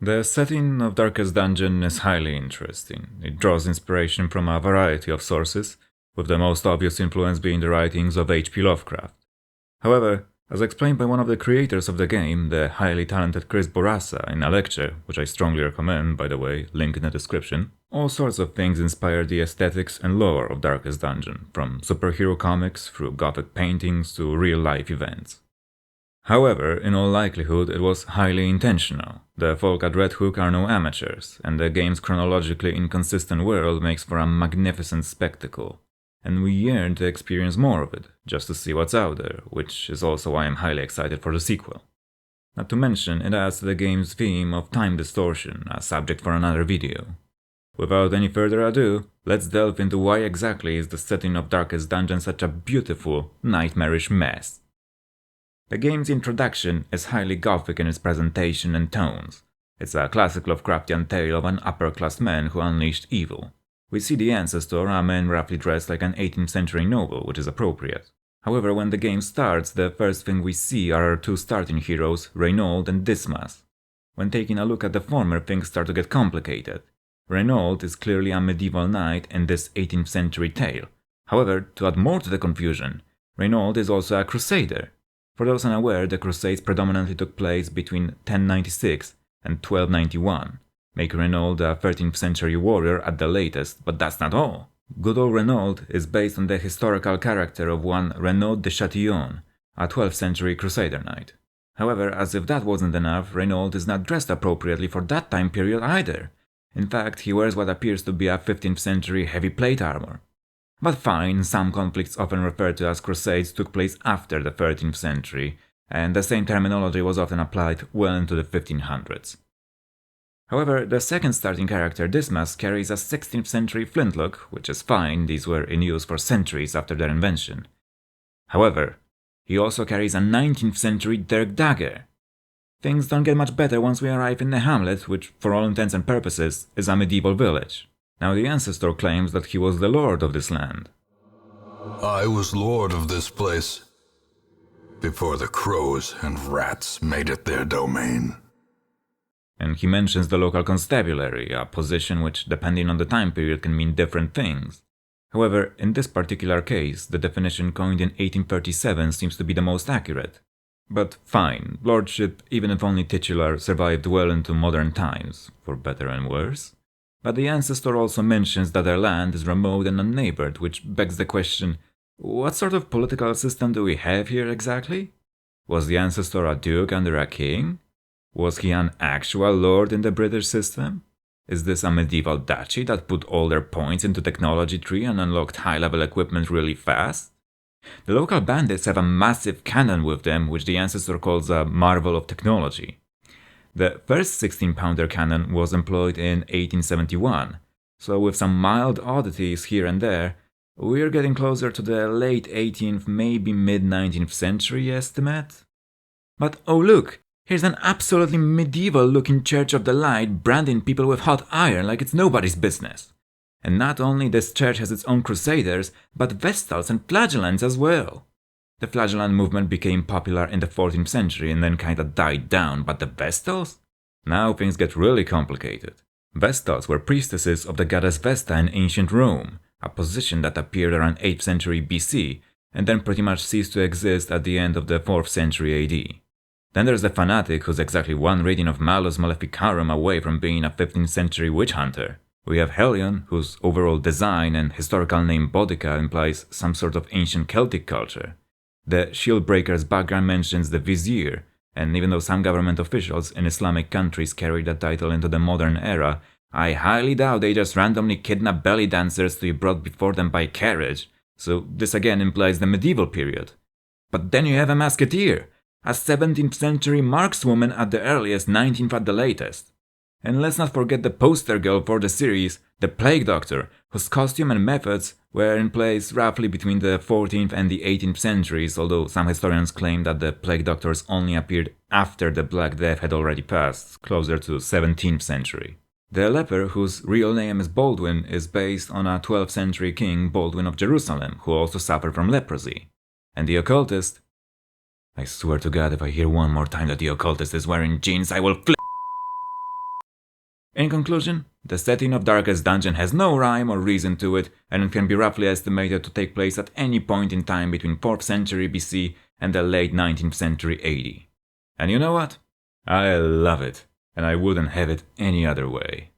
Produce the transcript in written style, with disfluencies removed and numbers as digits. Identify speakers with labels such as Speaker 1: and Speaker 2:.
Speaker 1: The setting of Darkest Dungeon is highly interesting. It draws inspiration from a variety of sources, with the most obvious influence being the writings of H.P. Lovecraft. However, as explained by one of the creators of the game, the highly talented Chris Bourassa, in a lecture, which I strongly recommend, by the way, link in the description, all sorts of things inspire the aesthetics and lore of Darkest Dungeon, from superhero comics through gothic paintings to real-life events. However, in all likelihood, it was highly intentional. The folk at Red Hook are no amateurs, and the game's chronologically inconsistent world makes for a magnificent spectacle. And we yearn to experience more of it, just to see what's out there, which is also why I'm highly excited for the sequel. Not to mention, it adds to the game's theme of time distortion, a subject for another video. Without any further ado, let's delve into why exactly is the setting of Darkest Dungeon such a beautiful, nightmarish mess. The game's introduction is highly gothic in its presentation and tones. It's a classic Lovecraftian tale of an upper-class man who unleashed evil. We see the ancestor, a man roughly dressed like an 18th century noble, which is appropriate. However, when the game starts, the first thing we see are our two starting heroes, Reynauld and Dismas. When taking a look at the former, things start to get complicated. Reynauld is clearly a medieval knight in this 18th century tale. However, to add more to the confusion, Reynauld is also a crusader. For those unaware, the Crusades predominantly took place between 1096 and 1291, making Reynauld a 13th century warrior at the latest, but that's not all. Good old Reynauld is based on the historical character of one Renaud de Chatillon, a 12th century crusader knight. However, as if that wasn't enough, Reynauld is not dressed appropriately for that time period either. In fact, he wears what appears to be a 15th century heavy plate armor. But fine, some conflicts often referred to as crusades took place after the 13th century, and the same terminology was often applied well into the 1500s. However, the second starting character, Dismas, carries a 16th century flintlock, which is fine, these were in use for centuries after their invention. However, he also carries a 19th century dirk dagger. Things don't get much better once we arrive in the hamlet, which, for all intents and purposes, is a medieval village. Now the ancestor claims that he was the lord of this land.
Speaker 2: I was lord of this place before the crows and rats made it their domain.
Speaker 1: And he mentions the local constabulary, a position which, depending on the time period, can mean different things. However, in this particular case, the definition coined in 1837 seems to be the most accurate. But fine, lordship, even if only titular, survived well into modern times, for better and worse. But the ancestor also mentions that their land is remote and unneighbored, which begs the question, what sort of political system do we have here exactly? Was the ancestor a duke under a king? Was he an actual lord in the British system? Is this a medieval duchy that put all their points into technology tree and unlocked high-level equipment really fast? The local bandits have a massive cannon with them, which the ancestor calls a marvel of technology. The first 16-pounder cannon was employed in 1871, so with some mild oddities here and there, we're getting closer to the late 18th, maybe mid-19th century estimate. But oh look, here's an absolutely medieval-looking Church of the Light branding people with hot iron like it's nobody's business. And not only this church has its own crusaders, but Vestals and Flagellants as well. The Flagellant movement became popular in the 14th century and then kinda died down, but the Vestals? Now things get really complicated. Vestals were priestesses of the goddess Vesta in ancient Rome, a position that appeared around 8th century BC and then pretty much ceased to exist at the end of the 4th century AD. Then there's the fanatic who's exactly one reading of Malus Maleficarum away from being a 15th century witch hunter. We have Helion, whose overall design and historical name Boudica implies some sort of ancient Celtic culture. The Shieldbreaker's background mentions the Vizier, and even though some government officials in Islamic countries carry that title into the modern era, I highly doubt they just randomly kidnap belly dancers to be brought before them by carriage, so this again implies the medieval period. But then you have a Musketeer, a 17th century markswoman at the earliest, 19th at the latest. And let's not forget the poster girl for the series, the Plague Doctor, whose costume and methods were in place roughly between the 14th and the 18th centuries, although some historians claim that the Plague Doctors only appeared after the Black Death had already passed, closer to 17th century. The leper, whose real name is Baldwin, is based on a 12th century king, Baldwin of Jerusalem, who also suffered from leprosy. And the occultist... I swear to God, if I hear one more time that the occultist is wearing jeans, I will flip. In conclusion, the setting of Darkest Dungeon has no rhyme or reason to it, and it can be roughly estimated to take place at any point in time between 4th century BC and the late 19th century AD. And you know what? I love it, and I wouldn't have it any other way.